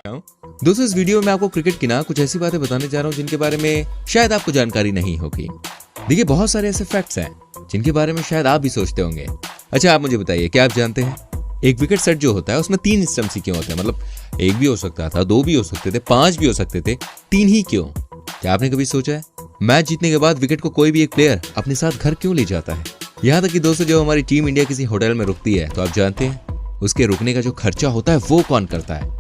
दोस्तों इस वीडियो में आपको क्रिकेट की ना कुछ ऐसी बातें बताने जा रहा हूँ जिनके बारे में शायद आपको जानकारी नहीं होगी। देखिए बहुत सारे ऐसे फैक्ट्स हैं जिनके बारे में शायद आप भी सोचते होंगे। अच्छा आप मुझे बताइए, क्या आप जानते हैं एक विकेट सेट जो होता है उसमें 3 स्टंप्स ही क्यों होते हैं? मतलब एक भी हो सकता था, 2 भी हो सकते थे, 5 भी हो सकते थे, 3 ही क्यों? क्या आपने कभी सोचा है मैच जीतने के बाद विकेट को कोई भी एक प्लेयर अपने साथ घर क्यों ले जाता है? यहाँ तक कि दोस्तों जब हमारी टीम इंडिया किसी होटल में रुकती है तो आप जानते हैं उसके रुकने का जो खर्चा होता है वो कौन करता है?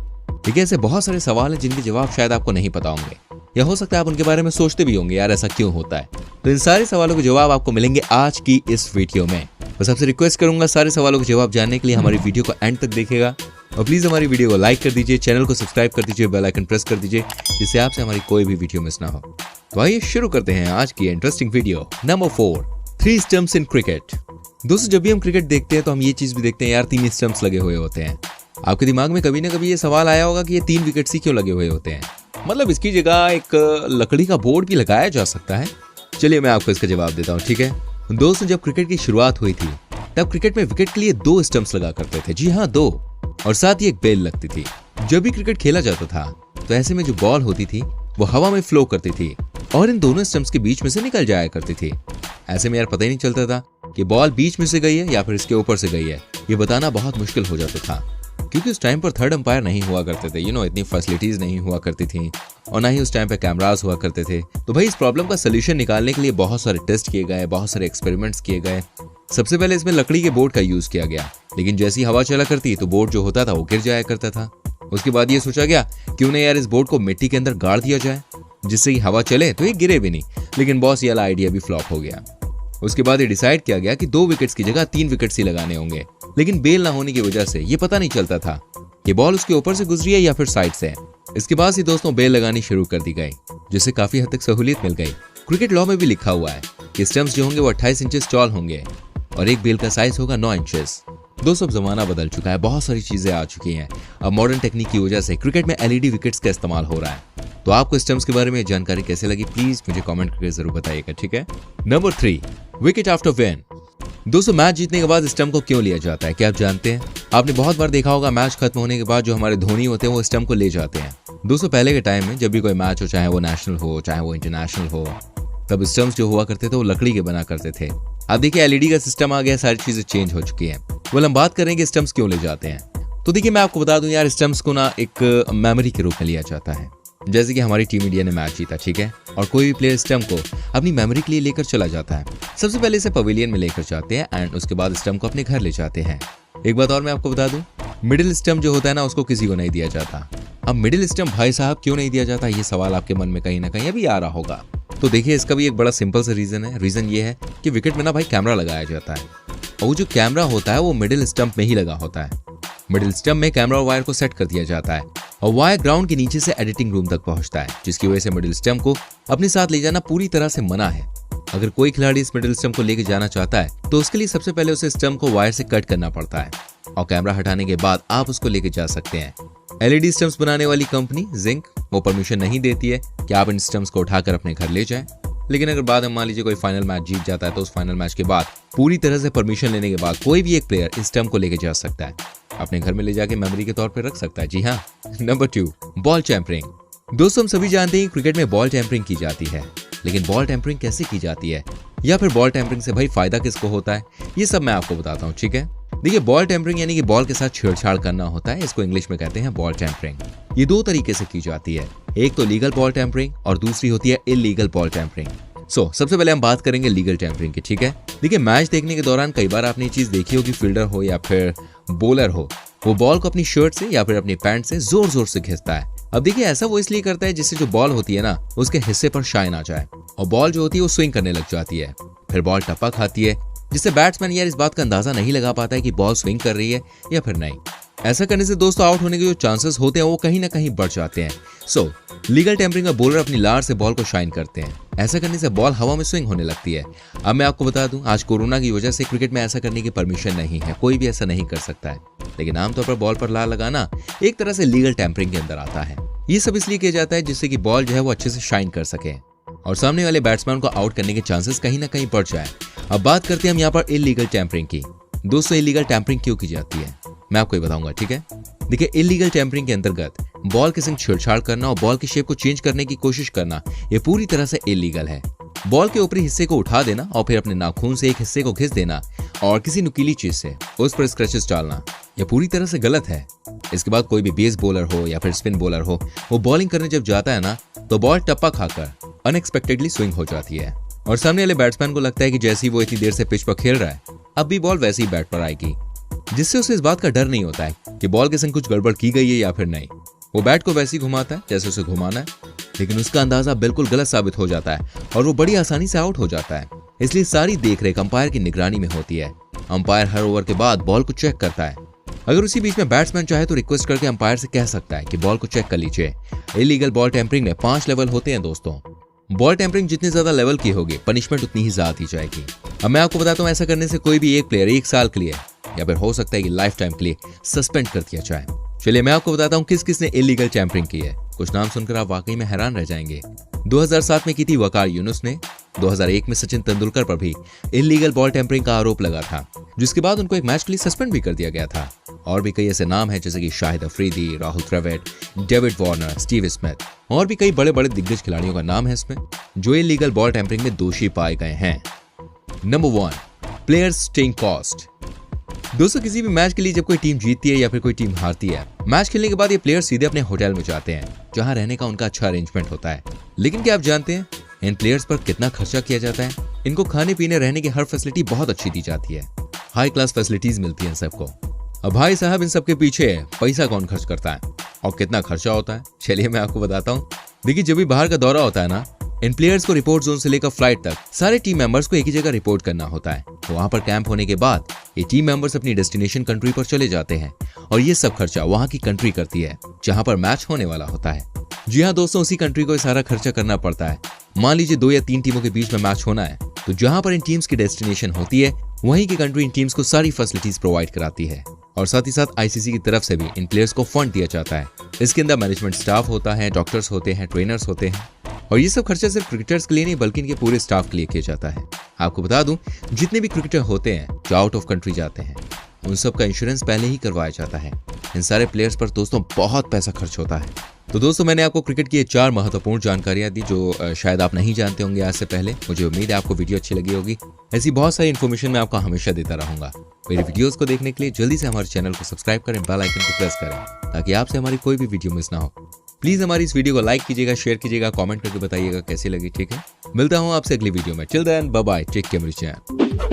ठीक है, ऐसे बहुत सारे सवाल हैं जिनके जवाब शायद आपको नहीं पता होंगे या हो सकता है आप उनके बारे में सोचते भी होंगे यार ऐसा क्यों होता है। तो इन सारे सवालों के जवाब आपको मिलेंगे आज की इस वीडियो में। बस आपसे रिक्वेस्ट करूंगा सारे सवालों के जवाब जानने के लिए हमारी वीडियो को एंड तक देखिएगा और प्लीज हमारी वीडियो को लाइक कर दीजिए, चैनल को सब्सक्राइब कर दीजिए, बेल आइकन प्रेस कर दीजिए जिससे आपसे हमारी कोई भी वीडियो मिस ना हो। तो आइए शुरू करते हैं आज की interesting video. Number 4, 3 stumps in cricket. दोस्तों जब भी हम क्रिकेट देखते हैं तो हम ये चीज भी देखते हैं यार 3 स्टंप्स लगे हुए होते हैं। आपके दिमाग में कभी ना कभी ये सवाल आया होगा कि ये 3 विकेट्स ही क्यों लगे हुए होते हैं? मतलब इसकी जगह एक लकड़ी का बोर्ड भी लगाया जा सकता है। चलिए मैं आपको इसका जवाब देता हूँ, ठीक है। दोस्तों जब क्रिकेट की शुरुआत हुई थी तब क्रिकेट में विकेट के लिए 2 स्टंप्स लगा करते थे। जी हाँ 2, और साथ ही एक बेल लगती थी। जब भी क्रिकेट खेला जाता था तो ऐसे में जो बॉल होती थी वो हवा में फ्लो करती थी और इन दोनों स्टंप्स के बीच में से निकल जाया करती थी। ऐसे में यार पता ही नहीं चलता था कि बॉल बीच में से गई है या फिर इसके ऊपर से गई है। ये बताना बहुत मुश्किल हो जाता था क्योंकि उस टाइम पर थर्ड अंपायर नहीं हुआ करते थे, इतनी फैसिलिटीज नहीं हुआ करती थी और ना ही उस टाइम पे कैमरास हुआ करते थे। तो भाई इस प्रॉब्लम का सोल्यूशन निकालने के लिए बहुत सारे टेस्ट किए गए, बहुत सारे एक्सपेरिमेंट्स किए गए। सबसे पहले इसमें लकड़ी के बोर्ड का यूज किया गया, लेकिन जैसी हवा चला करती तो बोर्ड जो होता था वो गिर जाया करता था। उसके बाद ये सोचा गया क्यों नहीं यार इस बोर्ड को मिट्टी के अंदर गाड़ दिया जाए जिससे कि हवा चले तो ये गिरे भी नहीं, लेकिन बॉस ये वाला आइडिया भी फ्लॉप हो गया। उसके बाद ये डिसाइड किया गया कि 2 विकेट्स की जगह 3 विकेट्स ही लगाने होंगे, लेकिन बेल ना होने की वजह से ये पता नहीं चलता था कि बॉल उसके ऊपर से गुजरी है या फिर साइड से। इसके बाद ही दोस्तों बेल लगानी शुरू कर दी गई जिससे काफी हद तक सहूलियत मिल गई। क्रिकेट लॉ में भी लिखा हुआ है कि स्टंप्स जो होंगे वो 28 इंचेस टॉल होंगे और एक बेल का साइज होगा 9 इंचेस। दोस्तों अब जमाना बदल चुका है, बहुत सारी चीजें आ चुकी हैं। अब मॉडर्न टेक्निक की वजह से क्रिकेट में LED विकेट्स का इस्तेमाल हो रहा है। तो आपको स्टंप्स के बारे में जानकारी कैसे लगी प्लीज मुझे कमेंट करके जरूर बताइएगा, ठीक है। Number 3, wicket after win. दोस्तों मैच जीतने के बाद स्टंप को क्यों लिया जाता है क्या आप जानते हैं? आपने बहुत बार देखा होगा मैच खत्म होने के बाद जो हमारे धोनी होते हैं वो स्टंप को ले जाते हैं। दोस्तों पहले के टाइम में जब भी कोई मैच हो, चाहे वो नेशनल हो चाहे वो इंटरनेशनल हो, तब स्टंप्स जो हुआ करते थे वो लकड़ी के बना करते थे। अब देखिए LED का सिस्टम आ गया, सारी चीजें चेंज हो चुकी हैं। well, हम बात करेंगे स्टंप्स क्यों ले जाते हैं। तो देखिए मैं आपको बता दूं यार स्टंप्स को ना एक मेमोरी के रूप में लिया जाता है। जैसे कि हमारी टीम इंडिया ने मैच जीता, ठीक है, और कोई भी प्लेयर स्टंप को अपनी मेमोरी के लिए लेकर चला जाता है। सबसे पहले इसे पवेलियन में लेकर जाते हैं एंड उसके बाद स्टंप को अपने घर ले जाते हैं। एक बात और मैं आपको बता दूं, मिडिल स्टंप जो होता है ना उसको किसी को नहीं दिया जाता। अब मिडिल स्टंप भाई साहब क्यों नहीं दिया जाता, ये सवाल आपके मन में कहीं ना कहीं अभी आ रहा होगा। तो देखिए इसका भी एक बड़ा सिंपल सा रीजन है। रीजन ये है कि विकेट में ना भाई कैमरा लगाया जाता है और वो जो कैमरा होता है वो मिडिल स्टंप में ही लगा होता है। मिडिल स्टंप में कैमरा वायर को सेट कर दिया जाता है और वायर ग्राउंड के नीचे से एडिटिंग रूम तक पहुंचता है, जिसकी वजह से मिडिल स्टंप को अपने साथ ले जाना पूरी तरह से मना है। अगर कोई खिलाड़ी इस मिडिल स्टंप को लेकर जाना चाहता है तो उसके लिए सबसे पहले उसे स्टंप को वायर से कट करना पड़ता है और कैमरा हटाने के बाद आप उसको लेकर जा सकते हैं। LED स्टंप्स बनाने वाली कंपनी जिंक वो परमिशन नहीं देती है कि आप इन स्टंप्स को उठाकर अपने घर ले जाएं। लेकिन अगर बाद में मान लीजिए कोई फाइनल मैच जीत जाता है तो उस फाइनल मैच के बाद पूरी तरह से परमिशन लेने के बाद कोई भी एक प्लेयर इस स्टंप को लेकर जा सकता है, अपने घर में ले जाके मेमोरी के तौर पर रख सकता है। जी हाँ। Number 2, ball tampering. दोस्तों हम सभी जानते हैं क्रिकेट में बॉल टैंपरिंग की जाती है, लेकिन बॉल टैंपरिंग कैसे की जाती है या फिर बॉल टैंपरिंग से भाई फायदा किसको होता है, ये सब मैं आपको बताता हूँ, ठीक है। देखिए बॉल टैंपरिंग यानी कि बॉल के साथ छेड़छाड़ करना होता है, इसको इंग्लिश में कहते हैं बॉल टैंपरिंग। ये 2 तरीके से की जाती है, एक तो लीगल बॉल टैंपरिंग और दूसरी होती है इलीगल बॉल टैंपरिंग। सबसे पहले हम बात करेंगे लीगल टैंपरिंग की, ठीक है। देखिए मैच देखने के दौरान कई बार आपने ये चीज देखी होगी, फील्डर हो या फिर बॉलर हो, वो बॉल को अपनी शर्ट से या फिर अपनी पैंट से जोर जोर से खींचता है। अब देखिए ऐसा वो इसलिए करता है जिससे जो बॉल होती है ना उसके हिस्से पर शाइन आ जाए और बॉल जो होती है वो स्विंग करने लग जाती है। फिर बॉल टप्पा खाती है जिससे बैट्समैन यार इस बात का अंदाजा नहीं लगा पाता है कि बॉल स्विंग कर रही है या फिर नहीं। ऐसा करने से दोस्तों आउट होने के जो चांसेस होते हैं वो कहीं ना कहीं बढ़ जाते हैं। लीगल टैंपरिंग में बॉलर अपनी लार से बॉल को शाइन करते हैं। ऐसा करने से बॉल हवा में स्विंग होने लगती है। अब मैं आपको बता दूं आज कोरोना की वजह से क्रिकेट में ऐसा करने की परमिशन नहीं है, कोई भी ऐसा नहीं कर सकता है, लेकिन आमतौर पर बॉल पर लार लगाना एक तरह से लीगल टैंपरिंग के अंदर आता है। ये सब इसलिए किया जाता है जिससे कि बॉल जो है वो अच्छे से शाइन कर सके और सामने वाले बैट्समैन को आउट करने के चांसेस कहीं ना कहीं बढ़ जाए। अब बात करते हैं हम यहाँ पर इलीगल टैंपरिंग की। दोस्तों इलीगल टैंपरिंग क्यों की जाती है मैं आपको ये बताऊंगा, ठीक है। देखिए इलीगल टैंपरिंग के अंतर्गत बॉल के संग छेड़छाड़ करना और बॉल की शेप को चेंज करने की कोशिश करना ये पूरी तरह से इलीगल है। बॉल के ऊपरी हिस्से को उठा देना और फिर अपने नाखून से एक हिस्से को घिस देना और किसी नुकीली चीज से उस पर स्क्रैचेस डालना यह पूरी तरह से गलत है। इसके बाद कोई भी बेस बॉलर हो या फिर स्पिन बॉलर हो, वो बॉलिंग करने जब जाता है ना, तो बॉल टप्पा खाकर अनएक्सपेक्टेडली स्विंग हो जाती है और सामने वाले बैट्समैन को लगता है कि जैसे ही वो इतनी देर से पिच पर खेल रहा है, अब भी बॉल वैसे ही बैट पर आएगी, जिससे उसे इस बात का डर नहीं होता है कि बॉल के संग कुछ गड़बड़ की गई है या फिर नहीं। वो बैट को वैसे ही घुमाता है जैसे उसे घुमाना है, लेकिन उसका अंदाजा बिल्कुल गलत साबित हो जाता है और वो बड़ी आसानी से आउट हो जाता है। इसलिए सारी देखरेख अंपायर की निगरानी में होती है। अंपायर हर ओवर के बाद बॉल को चेक करता है। अगर उसी बीच में बैट्समैन चाहे तो रिक्वेस्ट करके अंपायर से कह सकता है कि बॉल को चेक कर लीजिए। इलीगल बॉल टेम्परिंग में 5 लेवल होते हैं दोस्तों। बॉल टेम्परिंग जितनी ज्यादा लेवल की होगी, पनिशमेंट उतनी ही ज्यादा दी जाएगी। अब मैं आपको बताता हूँ, ऐसा करने से कोई भी एक प्लेयर 1 साल के लिए या फिर हो सकता है कि लाइफ टाइम के लिए सस्पेंड कर दिया जाए। चलिए मैं आपको बताता हूँ किस किस ने इलीगल टेम्परिंग की है। कुछ नाम सुनकर आप वाकई में हैरान रह जाएंगे। 2007 में की थी वकार यूनुस ने। 2001 में सचिन तेंदुलकर पर भी इलीगल बॉल टेम्परिंग का आरोप लगा था, जिसके बाद उनको एक मैच के लिए सस्पेंड भी कर दिया गया था। और भी कई ऐसे नाम हैं जैसे कि Shahid Afridi, Rahul Dravid, David Warner, Steve Smith और भी कई बड़े बड़े दिग्गज खिलाड़ियों का नाम है इसमें, जो इलीगल बॉल टेम्परिंग में दोषी पाए गए हैं। Number 1, players staying cost. दोस्तों, किसी भी मैच के लिए जब कोई टीम जीतती है या फिर कोई टीम हारती है, मैच खेलने के बाद ये प्लेयर सीधे अपने होटल में जाते हैं, जहां रहने का उनका अच्छा अरेंजमेंट होता है। लेकिन क्या आप जानते हैं इन प्लेयर्स पर कितना खर्चा किया जाता है? इनको खाने पीने रहने की हर फैसिलिटी बहुत अच्छी दी जाती है। हाई क्लास फैसिलिटीज मिलती है सबको। अब भाई साहब, इन सबके पीछे पैसा कौन खर्च करता है और कितना खर्चा होता है? चलिए मैं आपको बताता हूँ। देखिए, जब भी बाहर का दौरा होता है ना, इन प्लेयर्स को रिपोर्ट जोन से लेकर फ्लाइट तक सारे टीम मेंबर्स को एक ही जगह रिपोर्ट करना होता है। तो वहां पर कैंप होने के बाद ये टीम मेंबर्स अपनी डेस्टिनेशन कंट्री पर चले जाते हैं और ये सब खर्चा वहां की कंट्री करती है जहां पर मैच होने वाला होता है। जी हाँ दोस्तों, उसी कंट्री को सारा खर्चा करना पड़ता है। मान लीजिए 2 या 3 टीमों के बीच में मैच होना है, तो जहां पर इन टीम्स की डेस्टिनेशन होती है, वहीं की कंट्री इन टीम्स को सारी फैसिलिटीज प्रोवाइड कराती है और साथ ही साथ आईसीसी की तरफ से भी इन प्लेयर्स को फंड दिया जाता है। इसके अंदर मैनेजमेंट स्टाफ होता है, डॉक्टर्स होते हैं, ट्रेनर्स होते हैं और ये सब खर्चा सिर्फ क्रिकेटर्स के लिए नहीं बल्कि इनके पूरे स्टाफ के लिए किया जाता है। आपको बता दूं, जितने भी क्रिकेटर होते हैं जो आउट ऑफ कंट्री जाते हैं, उन सब का इंश्योरेंस पहले ही करवाया जाता है। इन सारे प्लेयर्स पर दोस्तों बहुत पैसा खर्च होता है। तो दोस्तों, मैंने आपको क्रिकेट की 4 महत्वपूर्ण जानकारियां दी जो शायद आप नहीं जानते होंगे आज से पहले। मुझे उम्मीद है आपको वीडियो अच्छी लगी होगी। ऐसी बहुत सारी इन्फॉर्मेशन मैं आपको हमेशा देता रहूंगा। मेरी वीडियोस को देखने के लिए जल्दी से हमारे चैनल को सब्सक्राइब करें, बेल आइकन को प्रेस करें ताकि आपसे हमारी कोई भी वीडियो मिस ना हो। प्लीज हमारी इस वीडियो को लाइक कीजिएगा, शेयर कीजिएगा, कमेंट करके बताइएगा कैसी लगी। ठीक है, मिलता हूँ आपसे अगली वीडियो में। Till then bye bye, take care मेरी चैनल।